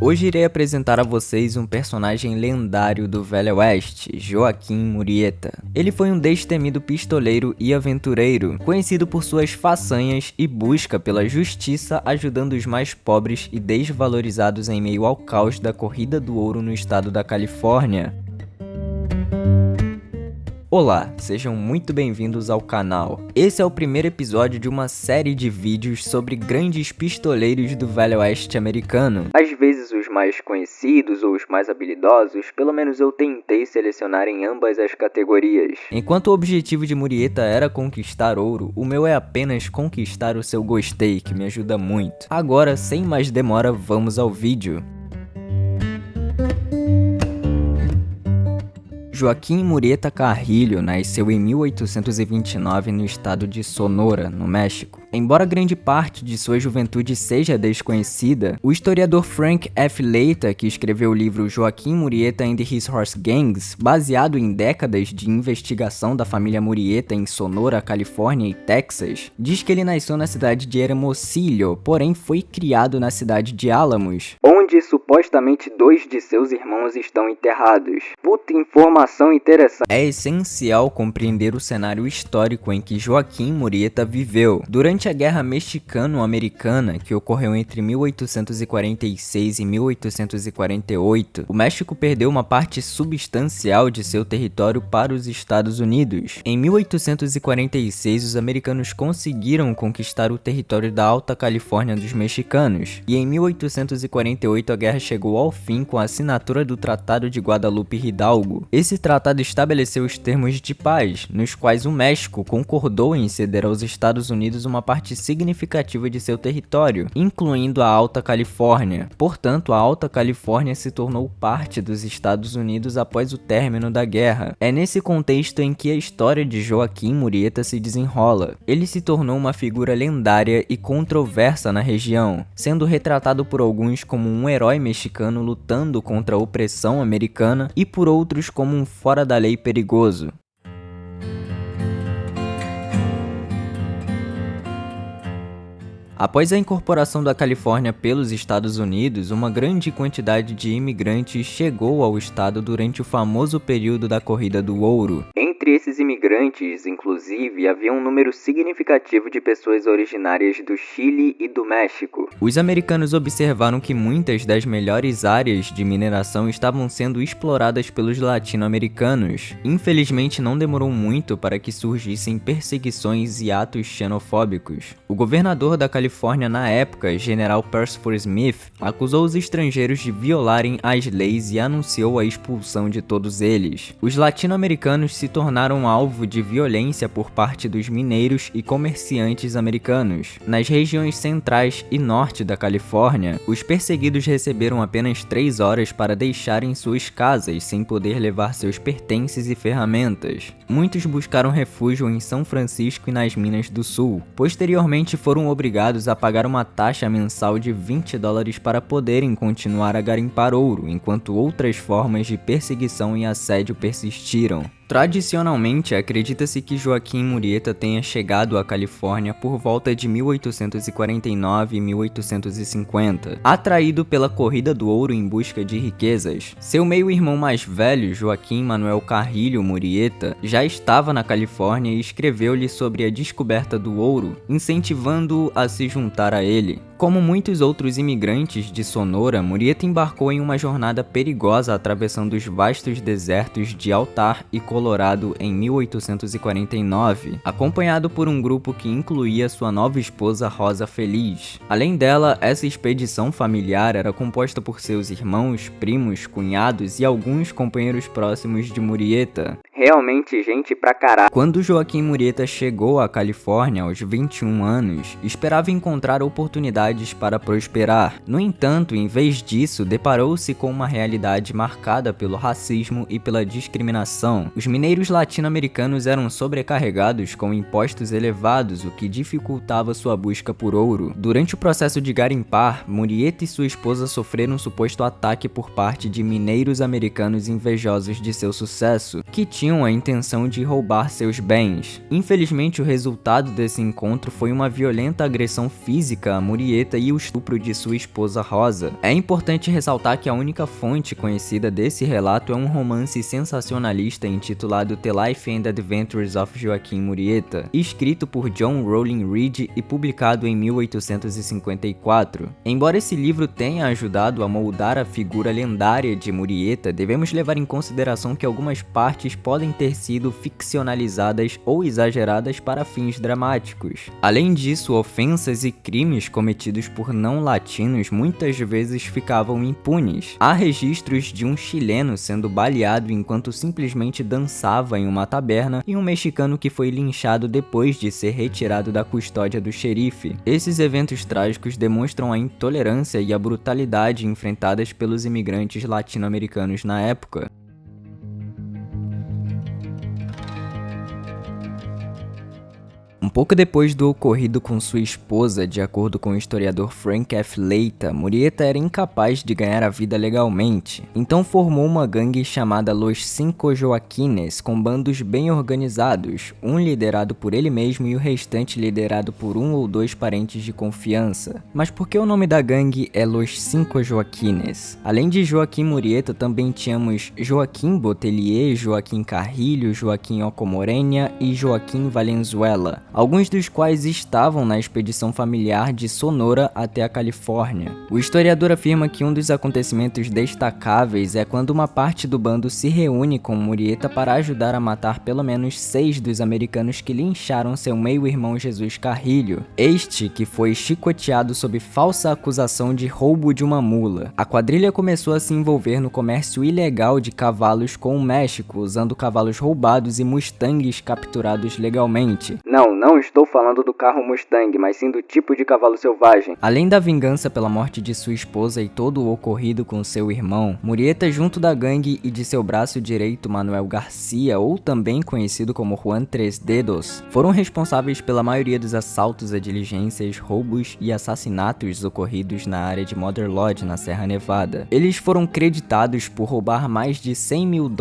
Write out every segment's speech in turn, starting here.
Hoje irei apresentar a vocês um personagem lendário do Velho Oeste, Joaquim Murrieta. Ele foi um destemido pistoleiro e aventureiro, conhecido por suas façanhas e busca pela justiça, ajudando os mais pobres e desvalorizados em meio ao caos da corrida do ouro no estado da Califórnia. Olá, sejam muito bem-vindos ao canal. Esse é o primeiro episódio de uma série de vídeos sobre grandes pistoleiros do Velho Oeste americano. Às vezes os mais conhecidos ou os mais habilidosos, pelo menos eu tentei selecionar em ambas as categorias. Enquanto o objetivo de Murrieta era conquistar ouro, o meu é apenas conquistar o seu gostei, que me ajuda muito. Agora, sem mais demora, vamos ao vídeo. Joaquim Murrieta Carrillo nasceu em 1829 no estado de Sonora, no México. Embora grande parte de sua juventude seja desconhecida, o historiador Frank F. Leita, que escreveu o livro Joaquim Murrieta and His Horse Gangs, baseado em décadas de investigação da família Murrieta em Sonora, Califórnia e Texas, diz que ele nasceu na cidade de Hermosillo, porém foi criado na cidade de Álamos, onde supostamente 2 de seus irmãos estão enterrados. Puta informação interessante. É essencial compreender o cenário histórico em que Joaquim Murrieta viveu. Durante a Guerra Mexicano-Americana, que ocorreu entre 1846 e 1848, o México perdeu uma parte substancial de seu território para os Estados Unidos. Em 1846, os americanos conseguiram conquistar o território da Alta Califórnia dos mexicanos, e em 1848 a guerra chegou ao fim com a assinatura do Tratado de Guadalupe Hidalgo. Esse tratado estabeleceu os termos de paz, nos quais o México concordou em ceder aos Estados Unidos uma parte significativa de seu território, incluindo a Alta Califórnia. Portanto, a Alta Califórnia se tornou parte dos Estados Unidos após o término da guerra. É nesse contexto em que a história de Joaquim Murrieta se desenrola. Ele se tornou uma figura lendária e controversa na região, sendo retratado por alguns como um herói mexicano lutando contra a opressão americana e por outros como um fora-da-lei perigoso. Após a incorporação da Califórnia pelos Estados Unidos, uma grande quantidade de imigrantes chegou ao estado durante o famoso período da Corrida do Ouro. Entre esses imigrantes, inclusive, havia um número significativo de pessoas originárias do Chile e do México. Os americanos observaram que muitas das melhores áreas de mineração estavam sendo exploradas pelos latino-americanos. Infelizmente, não demorou muito para que surgissem perseguições e atos xenofóbicos. O governador da Califórnia na época, General Percival Smith, acusou os estrangeiros de violarem as leis e anunciou a expulsão de todos eles. Os latino-americanos se tornaram alvo de violência por parte dos mineiros e comerciantes americanos. Nas regiões centrais e norte da Califórnia, os perseguidos receberam apenas 3 horas para deixarem suas casas sem poder levar seus pertences e ferramentas. Muitos buscaram refúgio em São Francisco e nas Minas do Sul. Posteriormente foram obrigados a pagar uma taxa mensal de $20 para poderem continuar a garimpar ouro, enquanto outras formas de perseguição e assédio persistiram. Tradicionalmente, acredita-se que Joaquim Murrieta tenha chegado à Califórnia por volta de 1849 e 1850, atraído pela corrida do ouro em busca de riquezas. Seu meio-irmão mais velho, Joaquim Manuel Carrillo Murrieta, já estava na Califórnia e escreveu-lhe sobre a descoberta do ouro, incentivando-o a se juntar a ele. Como muitos outros imigrantes de Sonora, Murrieta embarcou em uma jornada perigosa atravessando os vastos desertos de Utah e Colorado em 1849, acompanhado por um grupo que incluía sua nova esposa Rosa Feliz. Além dela, essa expedição familiar era composta por seus irmãos, primos, cunhados e alguns companheiros próximos de Murrieta. Realmente gente pra caralho. Quando Joaquim Murrieta chegou à Califórnia aos 21 anos, esperava encontrar oportunidades para prosperar. No entanto, em vez disso, deparou-se com uma realidade marcada pelo racismo e pela discriminação. Os mineiros latino-americanos eram sobrecarregados com impostos elevados, o que dificultava sua busca por ouro. Durante o processo de garimpar, Murieta e sua esposa sofreram um suposto ataque por parte de mineiros americanos invejosos de seu sucesso, que tinham a intenção de roubar seus bens. Infelizmente, o resultado desse encontro foi uma violenta agressão física a Murieta e o estupro de sua esposa Rosa. É importante ressaltar que a única fonte conhecida desse relato é um romance sensacionalista intitulado The Life and Adventures of Joaquim Murieta, escrito por John Rowling Reed e publicado em 1854. Embora esse livro tenha ajudado a moldar a figura lendária de Murieta, devemos levar em consideração que algumas partes podem ter sido ficcionalizadas ou exageradas para fins dramáticos. Além disso, ofensas e crimes cometidos por não latinos muitas vezes ficavam impunes. Há registros de um chileno sendo baleado enquanto simplesmente dançava em uma taberna e um mexicano que foi linchado depois de ser retirado da custódia do xerife. Esses eventos trágicos demonstram a intolerância e a brutalidade enfrentadas pelos imigrantes latino-americanos na época. Um pouco depois do ocorrido com sua esposa, de acordo com o historiador Frank F. Leita, Murieta era incapaz de ganhar a vida legalmente, então formou uma gangue chamada Los Cinco Joaquines, com bandos bem organizados, um liderado por ele mesmo e o restante liderado por um ou dois parentes de confiança. Mas por que o nome da gangue é Los Cinco Joaquines? Além de Joaquim Murieta, também tínhamos Joaquim Botelier, Joaquim Carrilho, Joaquim Ocomoreña e Joaquim Valenzuela, alguns dos quais estavam na expedição familiar de Sonora até a Califórnia. O historiador afirma que um dos acontecimentos destacáveis é quando uma parte do bando se reúne com Murieta para ajudar a matar pelo menos 6 dos americanos que lincharam seu meio-irmão Jesus Carrilho, este que foi chicoteado sob falsa acusação de roubo de uma mula. A quadrilha começou a se envolver no comércio ilegal de cavalos com o México, usando cavalos roubados e mustangues capturados legalmente. Não estou falando do carro Mustang, mas sim do tipo de cavalo selvagem. Além da vingança pela morte de sua esposa e todo o ocorrido com seu irmão, Murieta, junto da gangue e de seu braço direito Manuel Garcia, ou também conhecido como Juan Tres Dedos, foram responsáveis pela maioria dos assaltos a diligências, roubos e assassinatos ocorridos na área de Mother Lodge, na Serra Nevada. Eles foram creditados por roubar mais de $100 mil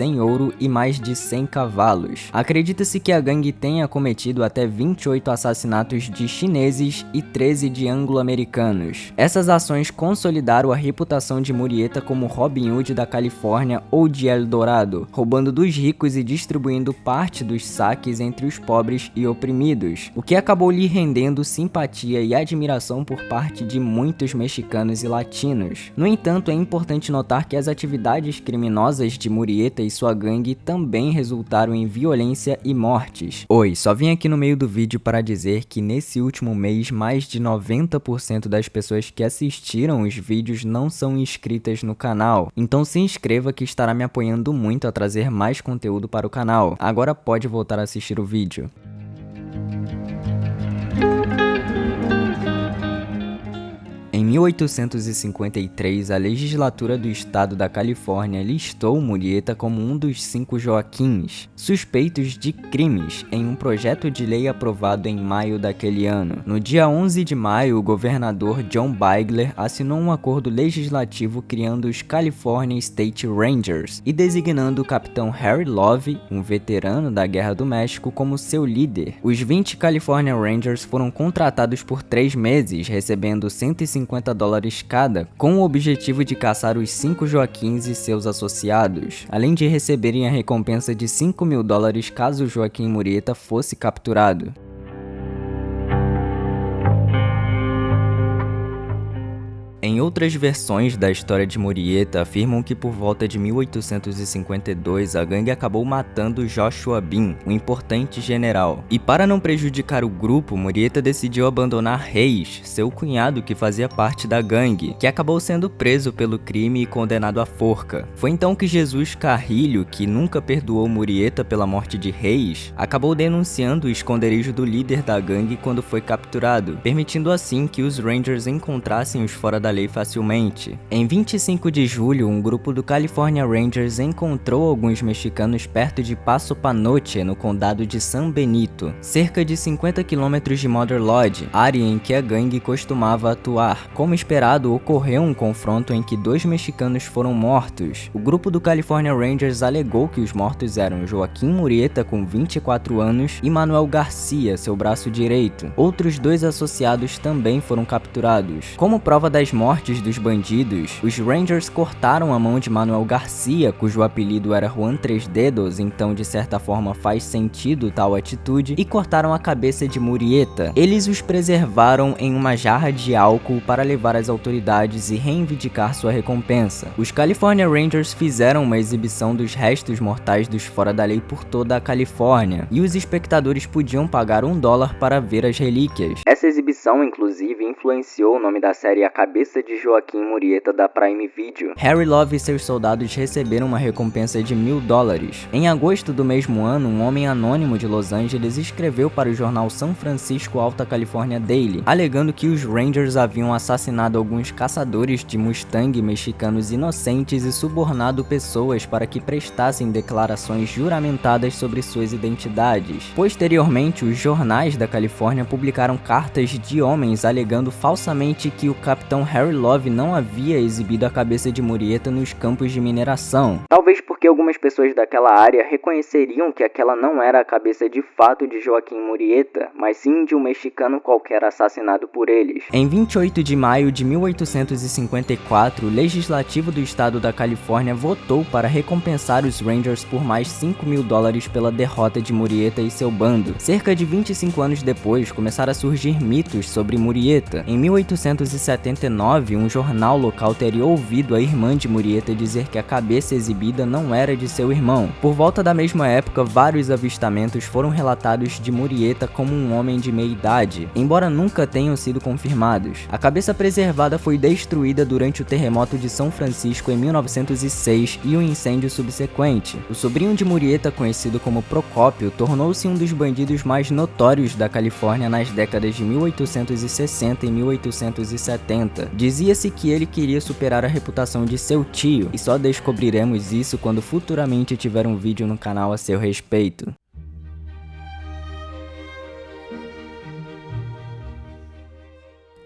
em ouro e mais de 100 cavalos. Acredita-se que a gangue tenha cometido até 28 assassinatos de chineses e 13 de anglo-americanos. Essas ações consolidaram a reputação de Murieta como Robin Hood da Califórnia ou de El Dorado, roubando dos ricos e distribuindo parte dos saques entre os pobres e oprimidos, o que acabou lhe rendendo simpatia e admiração por parte de muitos mexicanos e latinos. No entanto, é importante notar que as atividades criminosas de Murieta e sua gangue também resultaram em violência e mortes. Oi, só vim aqui no meio do vídeo para dizer que nesse último mês mais de 90% das pessoas que assistiram os vídeos não são inscritas no canal, então se inscreva que estará me apoiando muito a trazer mais conteúdo para o canal. Agora pode voltar a assistir o vídeo. Em 1853, a legislatura do estado da Califórnia listou Murieta como um dos 5 Joaquins, suspeitos de crimes, em um projeto de lei aprovado em maio daquele ano. No dia 11 de maio, o governador John Beigler assinou um acordo legislativo criando os California State Rangers e designando o capitão Harry Love, um veterano da Guerra do México, como seu líder. Os 20 California Rangers foram contratados por 3 meses, recebendo $150 cada, com o objetivo de caçar os 5 Joaquins e seus associados, além de receberem a recompensa de $5 mil caso Joaquim Murieta fosse capturado. Em outras versões da história de Murieta, afirmam que por volta de 1852 a gangue acabou matando Joshua Bean, um importante general. E para não prejudicar o grupo, Murieta decidiu abandonar Reis, seu cunhado que fazia parte da gangue, que acabou sendo preso pelo crime e condenado à forca. Foi então que Jesus Carrilho, que nunca perdoou Murieta pela morte de Reis, acabou denunciando o esconderijo do líder da gangue quando foi capturado, permitindo assim que os Rangers encontrassem os fora da lei facilmente. Em 25 de julho, um grupo do California Rangers encontrou alguns mexicanos perto de Paso Panoche, no condado de San Benito, cerca de 50 quilômetros de Mother Lodge, área em que a gangue costumava atuar. Como esperado, ocorreu um confronto em que 2 mexicanos foram mortos. O grupo do California Rangers alegou que os mortos eram Joaquim Murrieta, com 24 anos, e Manuel Garcia, seu braço direito. Outros 2 associados também foram capturados. Como prova das mortes dos bandidos, os Rangers cortaram a mão de Manuel Garcia, cujo apelido era Juan Tres Dedos, então de certa forma faz sentido tal atitude, e cortaram a cabeça de Murrieta. Eles os preservaram em uma jarra de álcool para levar às autoridades e reivindicar sua recompensa. Os California Rangers fizeram uma exibição dos restos mortais dos fora da lei por toda a Califórnia, e os espectadores podiam pagar $1 para ver as relíquias. Essa exibição, inclusive, influenciou o nome da série A Cabeça de Joaquim Murrieta da Prime Video. Harry Love e seus soldados receberam uma recompensa de $1.000. Em agosto do mesmo ano, um homem anônimo de Los Angeles escreveu para o jornal São Francisco Alta California Daily, alegando que os Rangers haviam assassinado alguns caçadores de Mustang mexicanos inocentes e subornado pessoas para que prestassem declarações juramentadas sobre suas identidades. Posteriormente, os jornais da Califórnia publicaram cartas de homens alegando falsamente que o capitão Harry Love não havia exibido a cabeça de Murrieta nos campos de mineração. Talvez porque algumas pessoas daquela área reconheceriam que aquela não era a cabeça de fato de Joaquim Murrieta, mas sim de um mexicano qualquer assassinado por eles. Em 28 de maio de 1854, o legislativo do estado da Califórnia votou para recompensar os Rangers por mais $5.000 pela derrota de Murrieta e seu bando. Cerca de 25 anos depois, começaram a surgir mitos sobre Murrieta. Em 1879, um jornal local teria ouvido a irmã de Murrieta dizer que a cabeça exibida não era de seu irmão. Por volta da mesma época, vários avistamentos foram relatados de Murrieta como um homem de meia idade, embora nunca tenham sido confirmados. A cabeça preservada foi destruída durante o terremoto de São Francisco em 1906 e um incêndio subsequente. O sobrinho de Murrieta, conhecido como Procópio, tornou-se um dos bandidos mais notórios da Califórnia nas décadas de 1860 e 1870. Dizia-se que ele queria superar a reputação de seu tio, e só descobriremos isso quando futuramente tiver um vídeo no canal a seu respeito.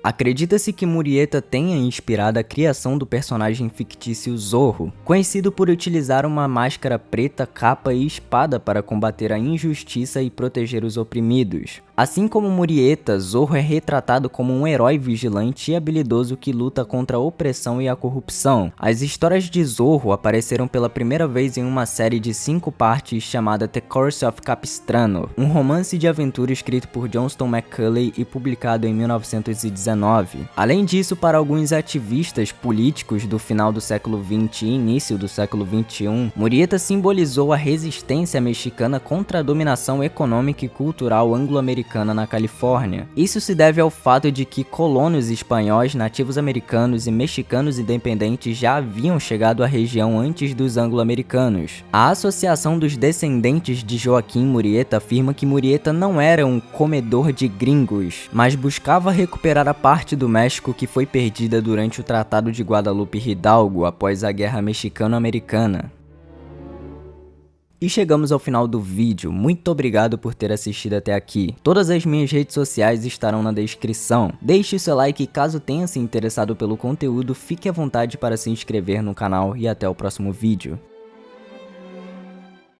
Acredita-se que Murrieta tenha inspirado a criação do personagem fictício Zorro, conhecido por utilizar uma máscara preta, capa e espada para combater a injustiça e proteger os oprimidos. Assim como Murrieta, Zorro é retratado como um herói vigilante e habilidoso que luta contra a opressão e a corrupção. As histórias de Zorro apareceram pela primeira vez em uma série de 5 partes chamada The Curse of Capistrano, um romance de aventura escrito por Johnston McCulley e publicado em 1919. Além disso, para alguns ativistas políticos do final do século XX e início do século XXI, Murrieta simbolizou a resistência mexicana contra a dominação econômica e cultural anglo-americana na Califórnia. Isso se deve ao fato de que colonos espanhóis, nativos americanos e mexicanos independentes já haviam chegado à região antes dos anglo-americanos. A Associação dos Descendentes de Joaquim Murrieta afirma que Murrieta não era um comedor de gringos, mas buscava recuperar a parte do México que foi perdida durante o Tratado de Guadalupe Hidalgo após a Guerra Mexicano-Americana. E chegamos ao final do vídeo, muito obrigado por ter assistido até aqui. Todas as minhas redes sociais estarão na descrição. Deixe seu like e caso tenha se interessado pelo conteúdo, fique à vontade para se inscrever no canal e até o próximo vídeo.